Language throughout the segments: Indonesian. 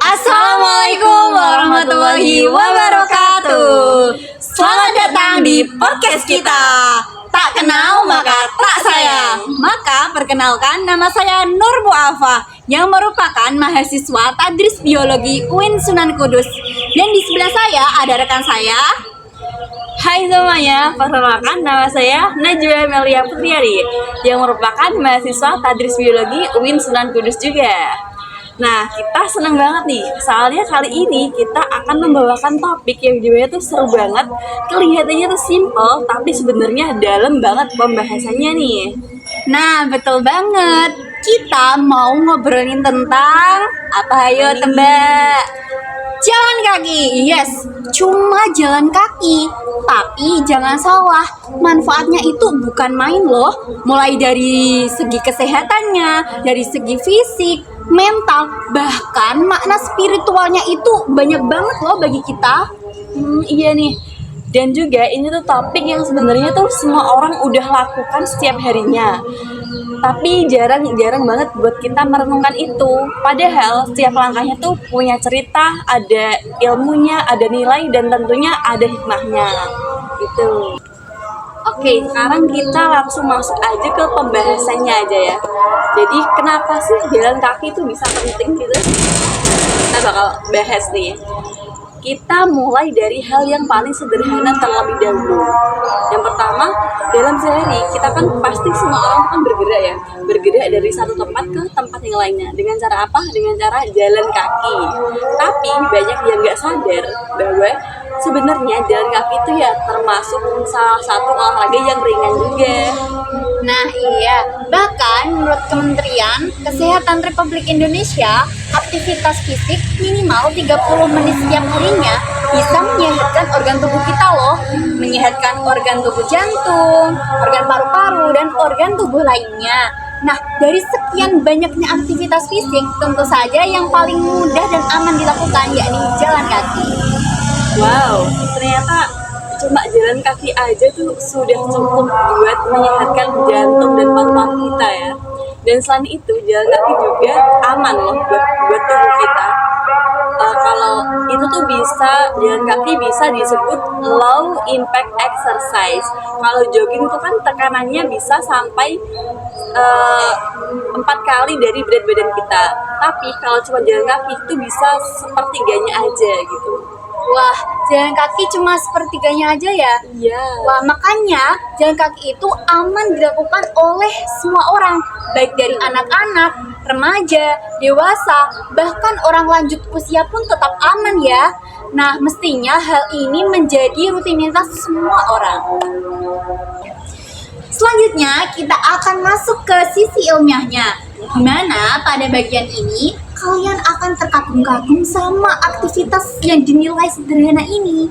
Assalamualaikum warahmatullahi wabarakatuh. Selamat datang di podcast kita. Tak kenal maka tak sayang. Maka perkenalkan, nama saya Nur Mu'afa yang merupakan mahasiswa Tadris Biologi UIN Sunan Kudus. Dan di sebelah saya ada rekan saya. Hai semuanya, perkenalkan nama saya Najwa Melia Putriari yang merupakan mahasiswa Tadris Biologi UIN Sunan Kudus juga. Nah, kita senang banget nih, soalnya kali ini kita akan membawakan topik yang dimana tuh seru banget. Kelihatannya tuh simple, tapi sebenarnya dalam banget pembahasannya nih. Nah, betul banget. Kita mau ngobrolin tentang apa? Ayo tebak. Jalan kaki. Yes, cuma jalan kaki. Tapi jangan salah, manfaatnya itu bukan main loh. Mulai dari segi kesehatannya, dari segi fisik, mental, bahkan makna spiritualnya itu banyak banget loh bagi kita. Iya nih. Dan juga ini tuh topik yang sebenarnya tuh semua orang udah lakukan setiap harinya. Tapi jarang banget buat kita merenungkan itu. Padahal setiap langkahnya tuh punya cerita, ada ilmunya, ada nilai, dan tentunya ada hikmahnya. Gitu. Oke, sekarang kita langsung masuk aja ke pembahasannya aja ya. Jadi kenapa sih jalan kaki itu bisa penting gitu? Kita bakal bahas nih. Kita mulai dari hal yang paling sederhana terlebih dahulu. Yang pertama, dalam sehari kita kan pasti semua orang kan bergerak ya. Bergerak dari satu tempat ke tempat yang lainnya. Dengan cara apa? Dengan cara jalan kaki. Tapi banyak yang nggak sadar bahwa sebenarnya jalan kaki itu ya termasuk salah satu olahraga yang ringan juga. Nah iya, bahkan menurut Kementerian Kesehatan Republik Indonesia, aktivitas fisik minimal 30 menit setiap harinya bisa menyehatkan organ tubuh kita loh. Menyehatkan organ tubuh jantung, organ paru-paru, dan organ tubuh lainnya. Nah, dari sekian banyaknya aktivitas fisik, tentu saja yang paling mudah dan aman dilakukan yakni jalan kaki. Wow, ternyata cuma jalan kaki aja tuh sudah cukup buat menyehatkan jantung dan paru-paru kita ya. Dan selain itu jalan kaki juga aman loh buat tubuh kita. Kalau itu tuh jalan kaki bisa disebut low impact exercise. Kalau jogging tuh kan tekanannya bisa sampai 4 kali dari berat badan kita. Tapi kalau cuma jalan kaki itu bisa sepertiganya aja gitu. Wah, jalan kaki cuma sepertiganya aja ya? Iya. Wah, makanya jalan kaki itu aman dilakukan oleh semua orang, baik dari anak-anak, remaja, dewasa, bahkan orang lanjut usia pun tetap aman ya. Nah, mestinya hal ini menjadi rutinitas semua orang. Selanjutnya, kita akan masuk ke sisi ilmiahnya, di mana pada bagian ini kalian akan terkagum-kagum sama aktivitas yang dinilai sederhana ini.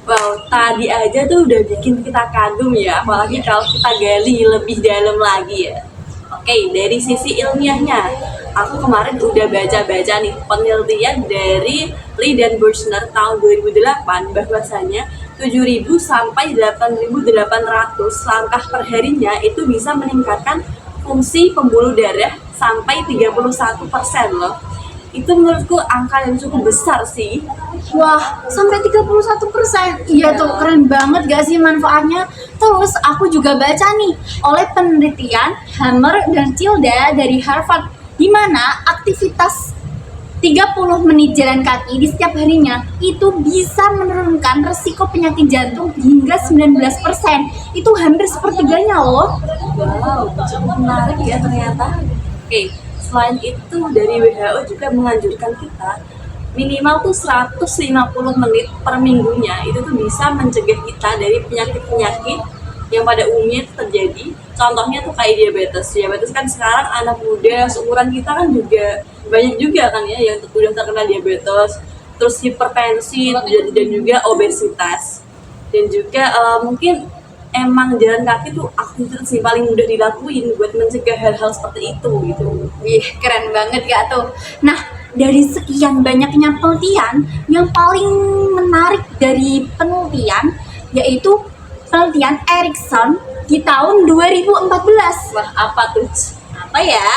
Wow, tadi aja tuh udah bikin kita kagum ya, apalagi kalau kita gali lebih dalam lagi ya. Oke, dari sisi ilmiahnya, aku kemarin udah baca-baca nih penelitian dari Lee dan Buchner tahun 2008 bahwasanya 7.000 sampai 8.800 langkah per harinya itu bisa meningkatkan fungsi pembuluh darah sampai 31% loh. Itu menurutku angka yang cukup besar sih. Wah, sampai 31%. Iya tuh, keren banget gak sih manfaatnya? Terus aku juga baca nih oleh penelitian Hammer dan Tilda dari Harvard, di mana aktivitas 30 menit jalan kaki di setiap harinya itu bisa menurunkan resiko penyakit jantung hingga 19%. Itu hampir sepertiganya loh. Wow, cukup menarik ya ternyata. Oke, selain itu dari WHO juga menganjurkan kita minimal tuh 150 menit per minggunya itu tuh bisa mencegah kita dari penyakit-penyakit yang pada umumnya itu terjadi. Contohnya tuh kayak diabetes. Diabetes kan sekarang anak muda seumuran kita kan juga banyak juga kan ya yang udah terkena diabetes, terus hipertensi dan juga obesitas. Dan juga mungkin emang jalan kaki tuh aktivitas yang paling mudah dilakuin buat mencegah hal-hal seperti itu gitu. Wih, keren banget gak tuh? Nah, dari sekian banyaknya penelitian, yang paling menarik dari penelitian yaitu penelitian Erickson di tahun 2014. Wah, apa tuh? Apa ya?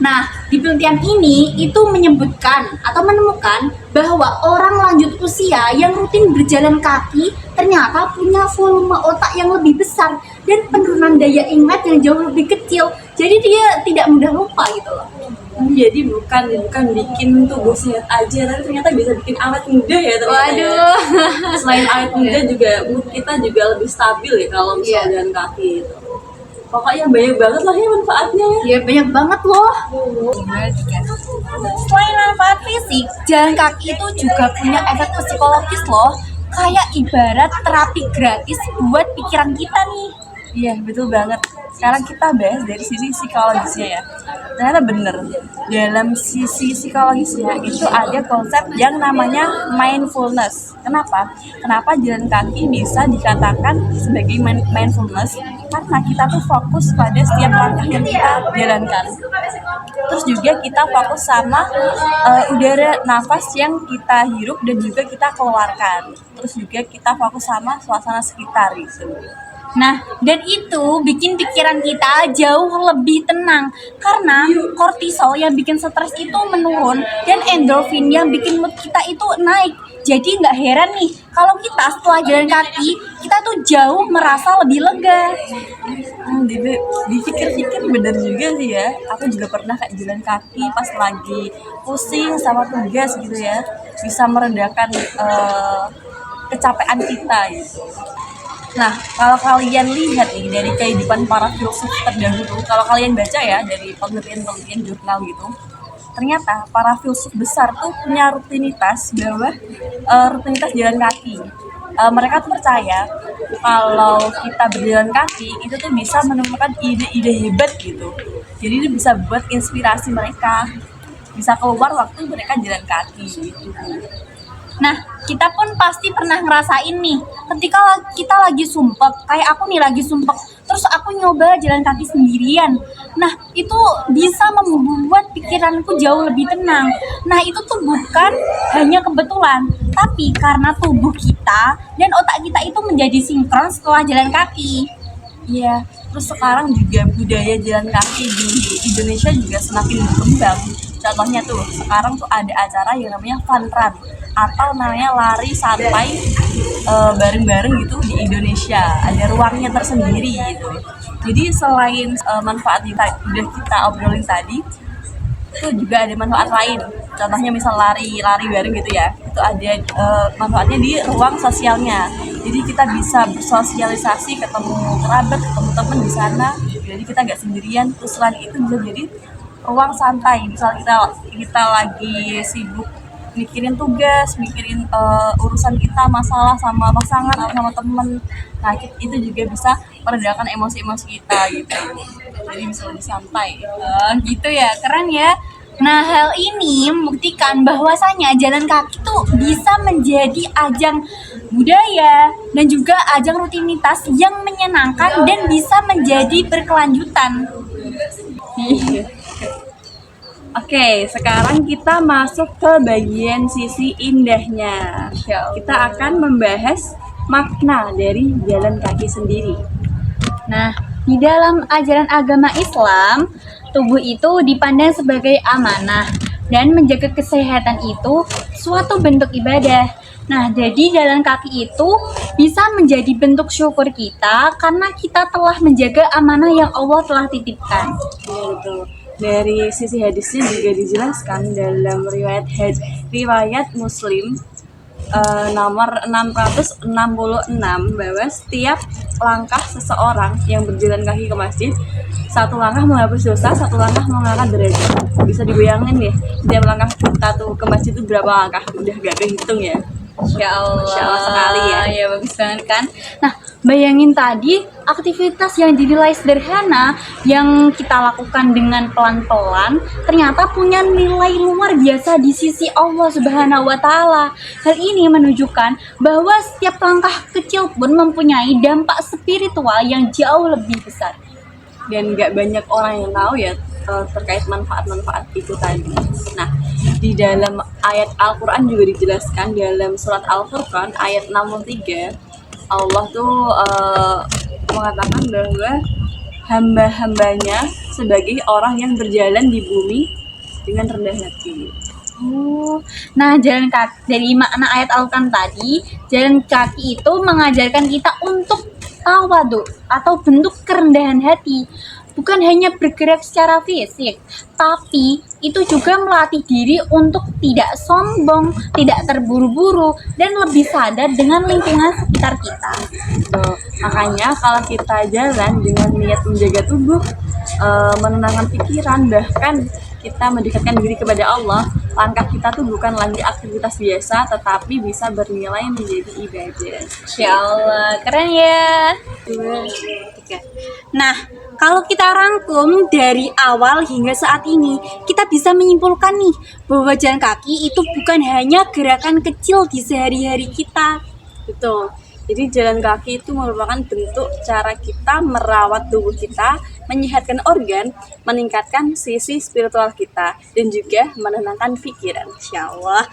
Nah, di penelitian ini itu menyebutkan atau menemukan bahwa orang lanjut usia yang rutin berjalan kaki ternyata punya volume otak yang lebih besar dan penurunan daya ingat yang jauh lebih kecil. Jadi dia tidak mudah lupa gitu loh. Jadi bukan bikin tubuh sehat aja, tapi ternyata bisa bikin awet muda ya ternyata. Waduh. Ya. Selain awet muda juga mood kita juga lebih stabil ya kalau misalnya jalan kaki itu. Pokoknya banyak banget lah ya manfaatnya ya. Ya banyak banget loh. Selain manfaat fisik, jalan kaki itu juga punya efek psikologis loh. Kayak ibarat terapi gratis buat pikiran kita nih. Iya betul banget. Sekarang kita bahas dari sisi psikologisnya ya. Ternyata bener, dalam sisi psikologisnya itu ada konsep yang namanya mindfulness. Kenapa jalan kaki bisa dikatakan sebagai mindfulness? Karena kita tuh fokus pada setiap langkah yang kita jalankan. Terus juga kita fokus sama udara nafas yang kita hirup dan juga kita keluarkan. Terus juga kita fokus sama suasana sekitar gitu. Nah, dan itu bikin pikiran kita jauh lebih tenang karena kortisol yang bikin stres itu menurun dan endorfin yang bikin mood kita itu naik. Jadi nggak heran nih kalau kita setelah jalan kaki kita tuh jauh merasa lebih lega. Dipikir-pikir bener juga sih ya. Aku juga pernah kayak jalan kaki pas lagi pusing sama tugas gitu ya. Bisa meredakan kecapean kita gitu. Nah, kalau kalian lihat nih dari kehidupan para filsuf terdahulu, kalau kalian baca ya dari penelitian-penelitian jurnal gitu, ternyata para filsuf besar tuh punya rutinitas rutinitas jalan kaki. Mereka tuh percaya kalau kita berjalan kaki itu tuh bisa menemukan ide-ide hebat gitu. Jadi itu bisa buat inspirasi mereka, bisa keluar waktu mereka jalan kaki gitu. Nah, kita pun pasti pernah ngerasain nih, ketika kita lagi sumpek, kayak aku nih lagi sumpek, terus aku nyoba jalan kaki sendirian. Nah, itu bisa membuat pikiranku jauh lebih tenang. Nah, itu tuh bukan hanya kebetulan, tapi karena tubuh kita dan otak kita itu menjadi sinkron setelah jalan kaki. Iya, terus sekarang juga budaya jalan kaki di Indonesia juga semakin berkembang. Contohnya tuh, sekarang tuh ada acara yang namanya fun run atau namanya lari santai bareng-bareng gitu di Indonesia. Ada ruangnya tersendiri gitu. Jadi selain manfaat yang udah kita obrolin tadi, itu juga ada manfaat lain. Contohnya misal lari bareng gitu ya. Itu ada manfaatnya di ruang sosialnya. Jadi kita bisa bersosialisasi, ketemu kerabat, ketemu teman di sana. Jadi kita nggak sendirian. Terus selain itu bisa jadi ruang santai. Misal kita lagi sibuk mikirin tugas, mikirin urusan kita, masalah sama pasangan atau sama temen. Nah, itu juga bisa meredakan emosi-emosi kita gitu. Jadi bisa lebih santai. Gitu ya, keren ya. Nah, hal ini membuktikan bahwasanya jalan kaki tuh bisa menjadi ajang budaya dan juga ajang rutinitas yang menyenangkan dan bisa menjadi berkelanjutan. Oke, sekarang kita masuk ke bagian sisi indahnya. Kita akan membahas makna dari jalan kaki sendiri. Nah, di dalam ajaran agama Islam, tubuh itu dipandang sebagai amanah dan menjaga kesehatan itu suatu bentuk ibadah. Nah, jadi jalan kaki itu bisa menjadi bentuk syukur kita karena kita telah menjaga amanah yang Allah telah titipkan. Ya, betul. Dari sisi hadisnya juga dijelaskan dalam riwayat Muslim nomor 666 bahwa setiap langkah seseorang yang berjalan kaki ke masjid, satu langkah menghapus dosa, satu langkah mengangkat derajat. Bisa dibayangin ya, setiap langkah kita tuh ke masjid itu berapa langkah, udah gak kehitung ya. Masya Allah sekali ya. Ya bagus banget kan. Nah, bayangin tadi aktivitas yang dinilai sederhana yang kita lakukan dengan pelan-pelan ternyata punya nilai luar biasa di sisi Allah Subhanahu wa Ta'ala. Hal ini menunjukkan bahwa setiap langkah kecil pun mempunyai dampak spiritual yang jauh lebih besar. Dan gak banyak orang yang tahu ya terkait manfaat-manfaat itu tadi. Nah, di dalam ayat Al-Quran juga dijelaskan dalam surat Al-Furqan ayat 63, Allah tuh mengatakan bahwa hamba-hambanya sebagai orang yang berjalan di bumi dengan rendah hati. Oh, nah jalan kaki dari makna ayat Al-Quran tadi, jalan kaki itu mengajarkan kita untuk tawadu atau bentuk kerendahan hati. Bukan hanya bergerak secara fisik, tapi itu juga melatih diri untuk tidak sombong, tidak terburu-buru, dan lebih sadar dengan lingkungan sekitar kita. Tuh, makanya kalau kita jalan dengan niat menjaga tubuh, menenangkan pikiran, bahkan kita mendekatkan diri kepada Allah, langkah kita tuh bukan lagi aktivitas biasa, tetapi bisa bernilai menjadi ibadah. Insya Allah, keren ya. 2, 3. Nah, kalau kita rangkum dari awal hingga saat ini, kita bisa menyimpulkan nih bahwa jalan kaki itu bukan hanya gerakan kecil di sehari-hari kita. Betul. Jadi jalan kaki itu merupakan bentuk cara kita merawat tubuh kita, menyehatkan organ, meningkatkan sisi spiritual kita, dan juga menenangkan pikiran. Insya Allah.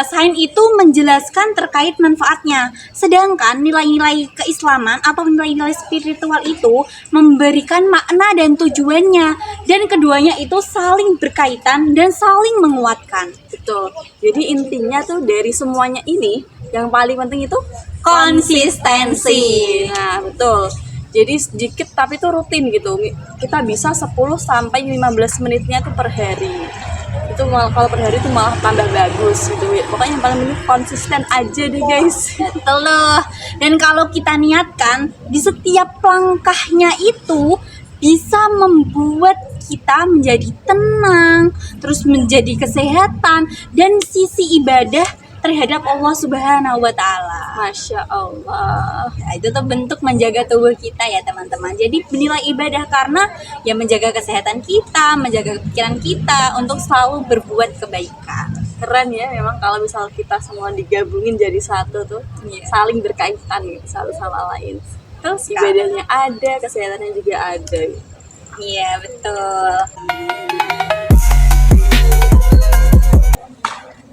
Selain itu menjelaskan terkait manfaatnya. Sedangkan nilai-nilai keislaman atau nilai-nilai spiritual itu memberikan makna dan tujuannya. Dan keduanya itu saling berkaitan dan saling menguatkan. Betul. Jadi intinya tuh dari semuanya ini, yang paling penting itu Konsistensi. Nah, betul. Jadi sedikit tapi itu rutin gitu. Kita bisa 10 sampai 15 menitnya tuh per hari. Itu kalau per hari itu malah tambah bagus gitu. Pokoknya yang paling penting konsisten aja deh, guys. Betul loh. Dan kalau kita niatkan, di setiap langkahnya itu bisa membuat kita menjadi tenang, terus menjadi kesehatan, dan sisi ibadah terhadap Allah Subhanahu wa Ta'ala. Masya Allah. Nah, itu tuh bentuk menjaga tubuh kita ya teman-teman. Jadi bernilai ibadah karena ya menjaga kesehatan kita, menjaga pikiran kita untuk selalu berbuat kebaikan. Keren ya memang kalau misal kita semua digabungin jadi satu tuh, saling berkaitan gitu satu sama lain. Terus ibadahnya ada, kesehatannya juga ada. Iya betul.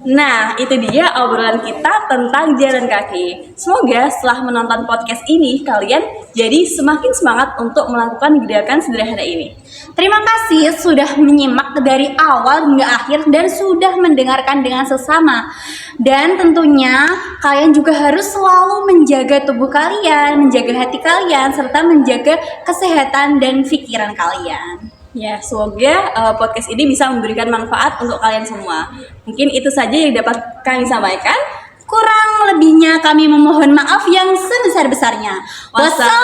Nah, itu dia obrolan kita tentang jalan kaki. Semoga setelah menonton podcast ini, kalian jadi semakin semangat untuk melakukan gerakan sederhana ini. Terima kasih sudah menyimak dari awal hingga akhir dan sudah mendengarkan dengan sesama. Dan tentunya kalian juga harus selalu menjaga tubuh kalian, menjaga hati kalian, serta menjaga kesehatan dan pikiran kalian. Ya, semoga podcast ini bisa memberikan manfaat untuk kalian semua. Mungkin itu saja yang dapat kami sampaikan. Kurang lebihnya kami memohon maaf yang sebesar-besarnya. Wassalamualaikum